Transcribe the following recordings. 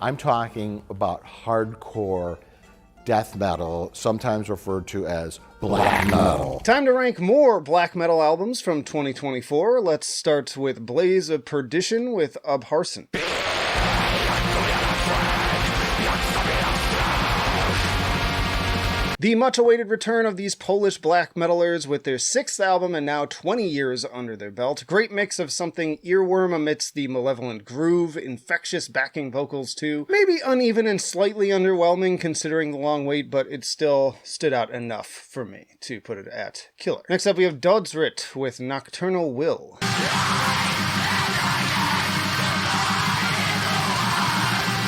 I'm talking about hardcore death metal, sometimes referred to as black metal. Time to rank more black metal albums from 2024. Let's start with Blaze of Perdition with Upharsin. The much-awaited return of these Polish black metalers with their 6th album and now 20 years under their belt. Great mix of something earworm amidst the malevolent groove, infectious backing vocals too. Maybe uneven and slightly underwhelming considering the long wait, but it still stood out enough for me to put it at killer. Next up we have Dödsrit with Nocturnal Will.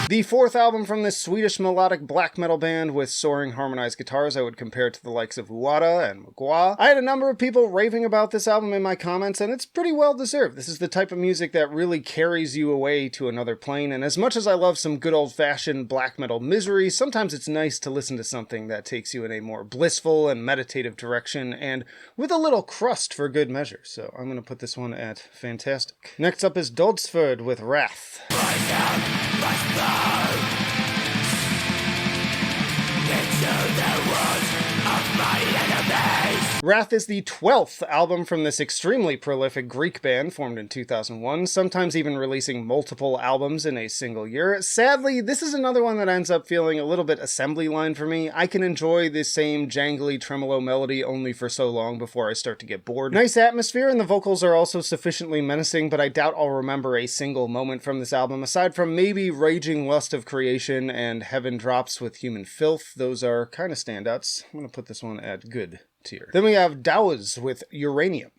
The 4th album from this Swedish melodic black metal band with soaring harmonized guitars. I would compare it to the likes of Uada and Magua. I had a number of people raving about this album in my comments, and it's pretty well deserved. This is the type of music that really carries you away to another plane, and as much as I love some good old-fashioned black metal misery, sometimes it's nice to listen to something that takes you in a more blissful and meditative direction, and with a little crust for good measure. So I'm going to put this one at fantastic. Next up is Dødsferd with Wrath. Wrath is the 12th album from this extremely prolific Greek band formed in 2001, sometimes even releasing multiple albums in a single year. Sadly, this is another one that ends up feeling a little bit assembly line for me. I can enjoy this same jangly tremolo melody only for so long before I start to get bored. Nice atmosphere, and the vocals are also sufficiently menacing, but I doubt I'll remember a single moment from this album, aside from maybe Raging Lust of Creation and Heaven Drops with Human Filth. Those are kind of standouts. I'm going to put this one at good tier. Then we have Dauþuz with Uranium.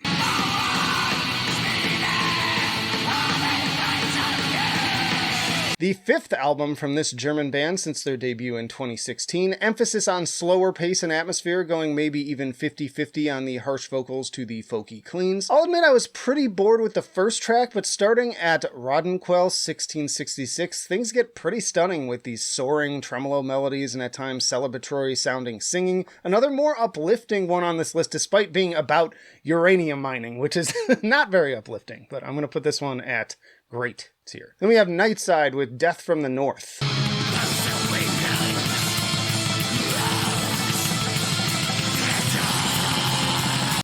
The 5th album from this German band since their debut in 2016, emphasis on slower pace and atmosphere, going maybe even 50-50 on the harsh vocals to the folky cleans. I'll admit I was pretty bored with the first track, but starting at Rodenquell 1666, things get pretty stunning with these soaring tremolo melodies and at times celebratory sounding singing. Another more uplifting one on this list despite being about uranium mining, which is not very uplifting, but I'm going to put this one at great tier. Then we have Nightside with Death from the North.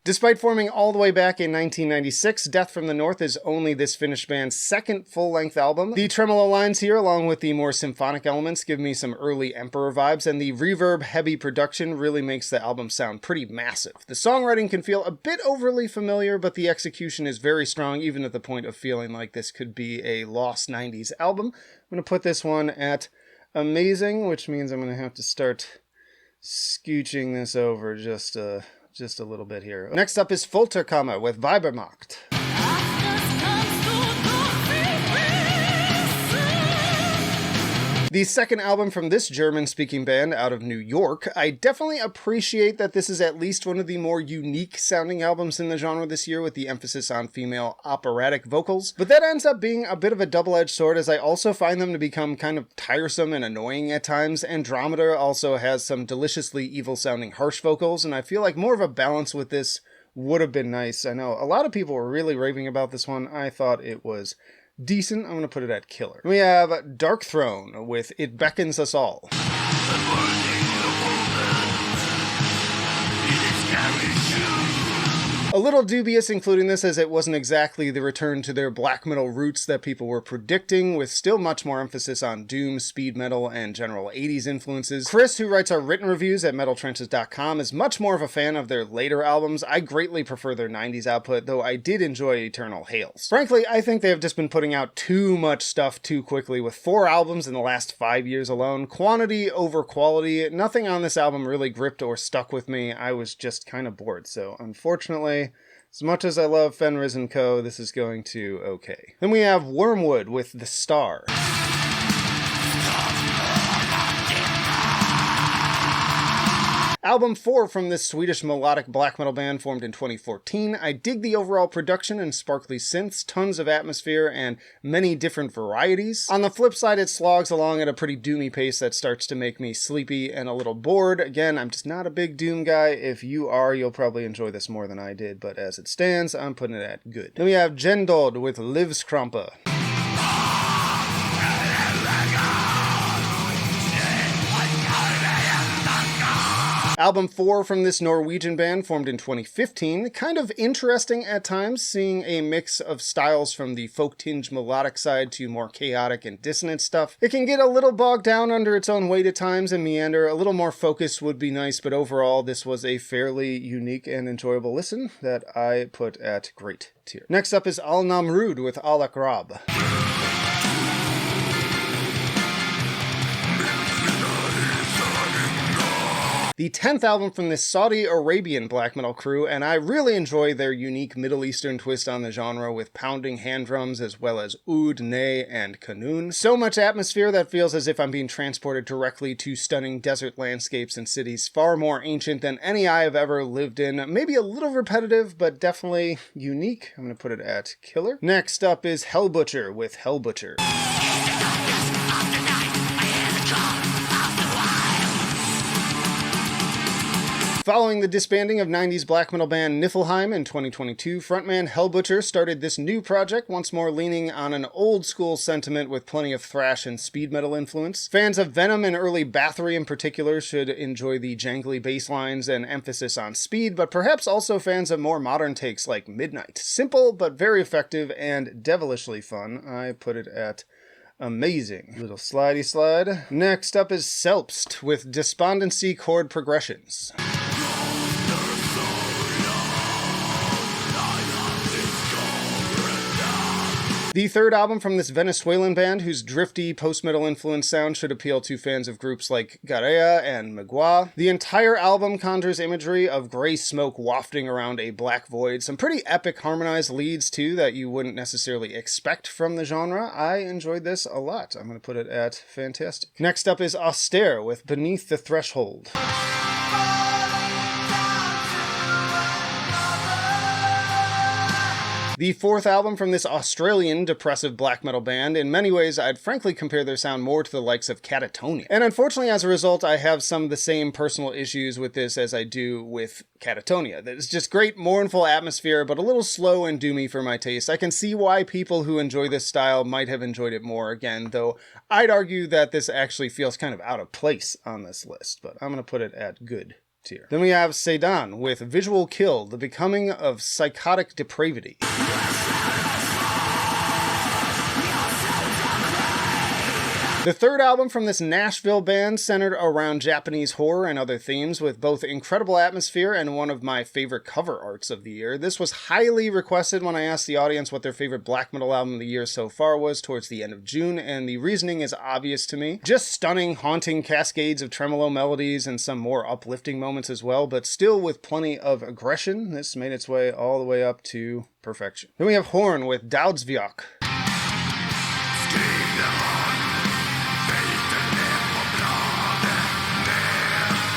Despite forming all the way back in 1996, Death from the North is only this Finnish band's 2nd full-length album. The tremolo lines here, along with the more symphonic elements, give me some early Emperor vibes, and the reverb-heavy production really makes the album sound pretty massive. The songwriting can feel a bit overly familiar, but the execution is very strong, even at the point of feeling like this could be a lost 90s album. I'm going to put this one at amazing, which means I'm going to have to start scooching this over just a little bit here. Next up is Folterkammer with Weibermacht. The 2nd album from this German-speaking band out of New York. I definitely appreciate that this is at least one of the more unique sounding albums in the genre this year, with the emphasis on female operatic vocals. But that ends up being a bit of a double-edged sword, as I also find them to become kind of tiresome and annoying at times. Andromeda also has some deliciously evil-sounding harsh vocals, and I feel like more of a balance with this would have been nice. I know a lot of people were really raving about this one. I thought it was decent. I'm going to put it at killer. We have Darkthrone with It Beckons Us All. A little dubious including this, as it wasn't exactly the return to their black metal roots that people were predicting, with still much more emphasis on doom, speed metal, and general 80s influences. Chris, who writes our written reviews at metaltrenches.com, is much more of a fan of their later albums. I greatly prefer their 90s output, though I did enjoy Eternal Hails. Frankly, I think they have just been putting out too much stuff too quickly, with 4 albums in the last 5 years alone. Quantity over quality. Nothing on this album really gripped or stuck with me. I was just kind of bored, so unfortunately, as much as I love Fenriz & Co., this is going to okay. Then we have Wormwood with The Star. Album 4 from this Swedish melodic black metal band formed in 2014. I dig the overall production and sparkly synths, tons of atmosphere, and many different varieties. On the flip side, it slogs along at a pretty doomy pace that starts to make me sleepy and a little bored. Again, I'm just not a big doom guy. If you are, you'll probably enjoy this more than I did, but as it stands, I'm putting it at good. Then we have GJENDØD with Livskramper. Album 4 from this Norwegian band, formed in 2015. Kind of interesting at times, seeing a mix of styles from the folk-tinged melodic side to more chaotic and dissonant stuff. It can get a little bogged down under its own weight at times and meander. A little more focus would be nice, but overall this was a fairly unique and enjoyable listen that I put at great tier. Next up is Al-Namrood with Aqrab. The 10th album from this Saudi Arabian black metal crew, and I really enjoy their unique Middle Eastern twist on the genre with pounding hand drums as well as oud, ney, and kanun. So much atmosphere that feels as if I'm being transported directly to stunning desert landscapes and cities far more ancient than any I have ever lived in. Maybe a little repetitive, but definitely unique. I'm going to put it at killer. Next up is Hellbutcher with Hellbutcher. Following the disbanding of 90s black metal band Niflheim in 2022, frontman Hellbutcher started this new project, once more leaning on an old school sentiment with plenty of thrash and speed metal influence. Fans of Venom and early Bathory in particular should enjoy the jangly bass lines and emphasis on speed, but perhaps also fans of more modern takes like Midnight. Simple, but very effective and devilishly fun. I put it at amazing. Little slidey slide. Next up is Selbst with Despondency chord progressions. The third album from this Venezuelan band, whose drifty post-metal influence sound should appeal to fans of groups like Garea and Magua. The entire album conjures imagery of gray smoke wafting around a black void. Some pretty epic harmonized leads too that you wouldn't necessarily expect from the genre. I enjoyed this a lot. I'm going to put it at fantastic. Next up is Austere with Beneath the Threshold. The fourth album from this Australian depressive black metal band. In many ways, I'd frankly compare their sound more to the likes of Catatonia. And unfortunately, as a result, I have some of the same personal issues with this as I do with Catatonia. It's just great mournful atmosphere, but a little slow and doomy for my taste. I can see why people who enjoy this style might have enjoyed it more again, though I'd argue that this actually feels kind of out of place on this list, but I'm going to put it at good tier. Then we have Saidan with Visual Kill, The Becoming of Psychotic Depravity. The third album from this Nashville band centered around Japanese horror and other themes with both incredible atmosphere and one of my favorite cover arts of the year. This was highly requested when I asked the audience what their favorite black metal album of the year so far was towards the end of June, and the reasoning is obvious to me. Just stunning, haunting cascades of tremolo melodies and some more uplifting moments as well, but still with plenty of aggression. This made its way all the way up to perfection. Then we have Horn with Daudswiärk.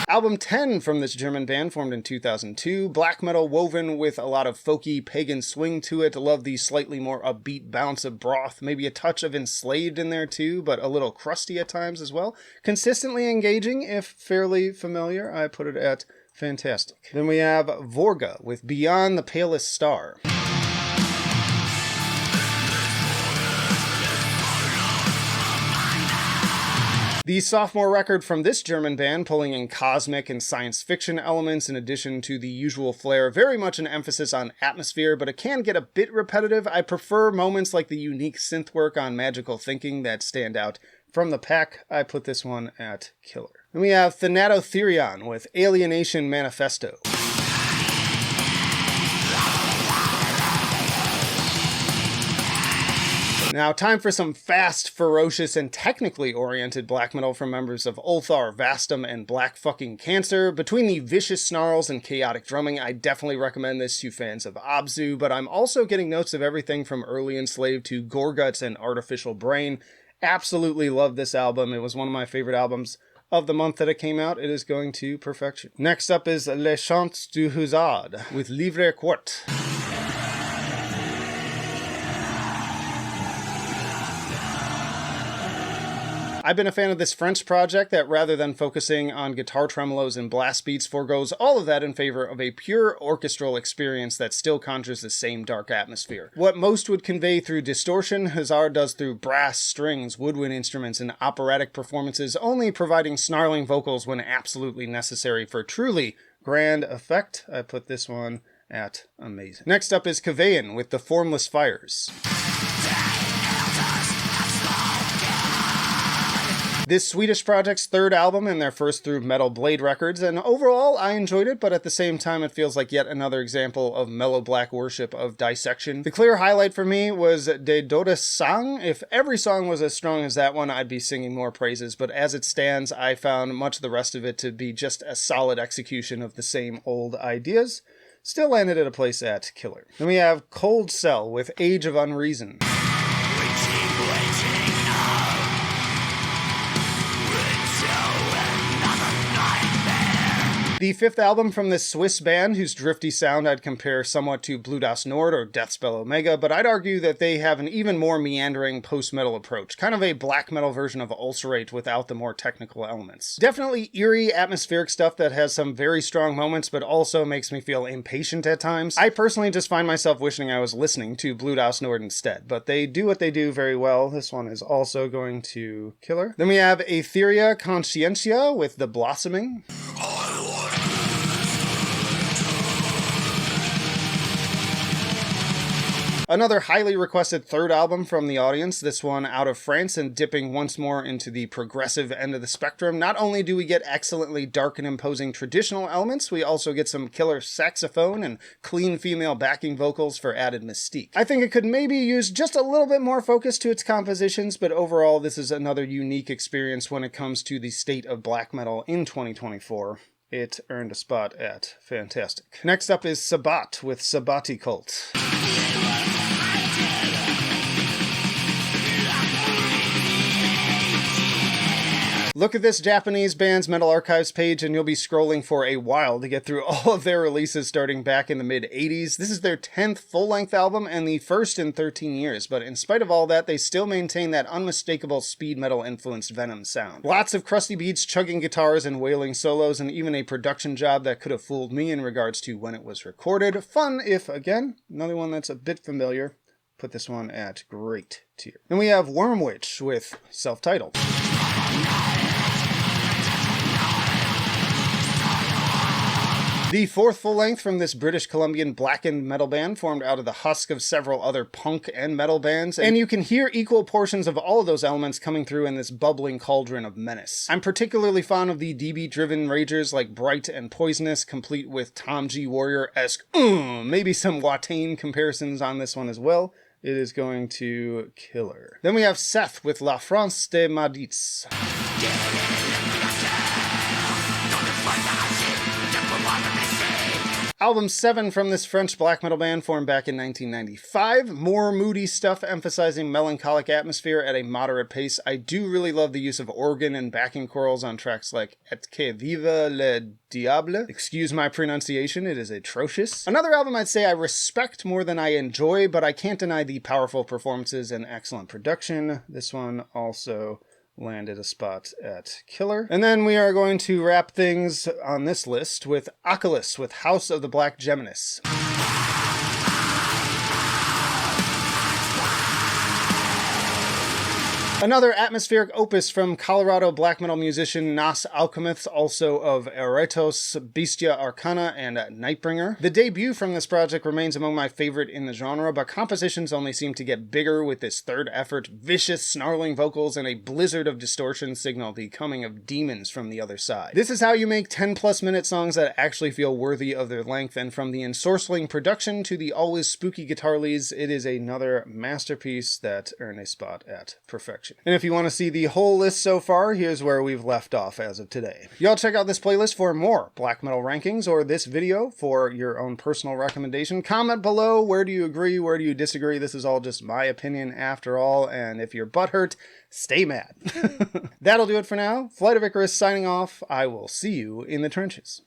Album 10 from this German band, formed in 2002. Black metal woven with a lot of folky pagan swing to it. Love the slightly more upbeat bounce of Broth. Maybe a touch of Enslaved in there too, but a little crusty at times as well. Consistently engaging, if fairly familiar. I put it at fantastic. Then we have Vorga with Beyond the Palest Star. The sophomore record from this German band, pulling in cosmic and science fiction elements in addition to the usual flair. Very much an emphasis on atmosphere, but it can get a bit repetitive. I prefer moments like the unique synth work on Magical Thinking that stand out from the pack. I put this one at killer. Then we have Thanatotherion with Alienation Manifesto. Now, time for some fast, ferocious, and technically oriented black metal from members of Ulthar, Vastum, and Black Fucking Cancer. Between the vicious snarls and chaotic drumming, I definitely recommend this to fans of Abzu, but I'm also getting notes of everything from Early Enslaved to Goreguts and Artificial Brain. Absolutely love this album. It was one of my favorite albums of the month that it came out. It is going to perfection. Next up is Les Chants du Hussard with Livre Quart. I've been a fan of this French project that, rather than focusing on guitar tremolos and blast beats, forgoes all of that in favor of a pure orchestral experience that still conjures the same dark atmosphere. What most would convey through distortion, Hazard does through brass, strings, woodwind instruments, and operatic performances, only providing snarling vocals when absolutely necessary for truly grand effect. I put this one at amazing. Next up is Kvein with The Formless Fires. This Swedish project's third album and their first through Metal Blade Records, and overall I enjoyed it, but at the same time it feels like yet another example of mellow black worship of dissection. The clear highlight for me was De Dödes Sang. If every song was as strong as that one, I'd be singing more praises, but as it stands, I found much of the rest of it to be just a solid execution of the same old ideas. Still landed at a place at killer. Then we have Cold Cell with Age of Unreason. The fifth album from this Swiss band, whose drifty sound I'd compare somewhat to Blühdäs Nord or Deathspell Omega, but I'd argue that they have an even more meandering post-metal approach, kind of a black metal version of Ulcerate without the more technical elements. Definitely eerie, atmospheric stuff that has some very strong moments, but also makes me feel impatient at times. I personally just find myself wishing I was listening to Blühdäs Nord instead, but they do what they do very well. This one is also going to killer. Then we have Theia Consciencia with The Blossoming. Another highly requested third album from the audience, this one out of France and dipping once more into the progressive end of the spectrum. Not only do we get excellently dark and imposing traditional elements, we also get some killer saxophone and clean female backing vocals for added mystique. I think it could maybe use just a little bit more focus to its compositions, but overall this is another unique experience when it comes to the state of black metal in 2024. It earned a spot at fantastic. Next up is Sabbat with Sabbati Cult. Look at this Japanese band's Metal Archives page and you'll be scrolling for a while to get through all of their releases starting back in the mid-80s. This is their 10th full-length album and the first in 13 years, but in spite of all that, they still maintain that unmistakable speed metal-influenced Venom sound. Lots of crusty beats, chugging guitars, and wailing solos, and even a production job that could have fooled me in regards to when it was recorded. Fun if, again, another one that's a bit familiar. Put this one at great tier. Then we have Wormwitch with self-titled. The fourth full-length from this British-Columbian blackened metal band formed out of the husk of several other punk and metal bands, and you can hear equal portions of all of those elements coming through in this bubbling cauldron of menace. I'm particularly fond of the DB-driven ragers like Bright and Poisonous, complete with Tom G. Warrior-esque, maybe some Watain comparisons on this one as well. It is going to killer. Then we have Seth with La France des Maudits. Album 7 from this French black metal band formed back in 1995. More moody stuff emphasizing melancholic atmosphere at a moderate pace. I do really love the use of organ and backing chorals on tracks like Et que vive le diable. Excuse my pronunciation, it is atrocious. Another album I'd say I respect more than I enjoy, but I can't deny the powerful performances and excellent production. This one also landed a spot at killer. And then we are going to wrap things on this list with Oculus with House of the Black Geminis. Another atmospheric opus from Colorado black metal musician Nas Alchemist, also of Eretos, Bestia Arcana, and Nightbringer. The debut from this project remains among my favorite in the genre, but compositions only seem to get bigger with this third effort, vicious, snarling vocals, and a blizzard of distortion signal the coming of demons from the other side. This is how you make 10+ minute songs that actually feel worthy of their length, and from the ensorceling production to the always spooky guitar leads, it is another masterpiece that earned a spot at perfection. And if you want to see the whole list so far, here's where we've left off as of today. Y'all check out this playlist for more black metal rankings, or this video for your own personal recommendation. Comment below, where do you agree, where do you disagree? This is all just my opinion after all, and if you're butthurt, stay mad. That'll do it for now. Flight of Icarus signing off. I will see you in the trenches.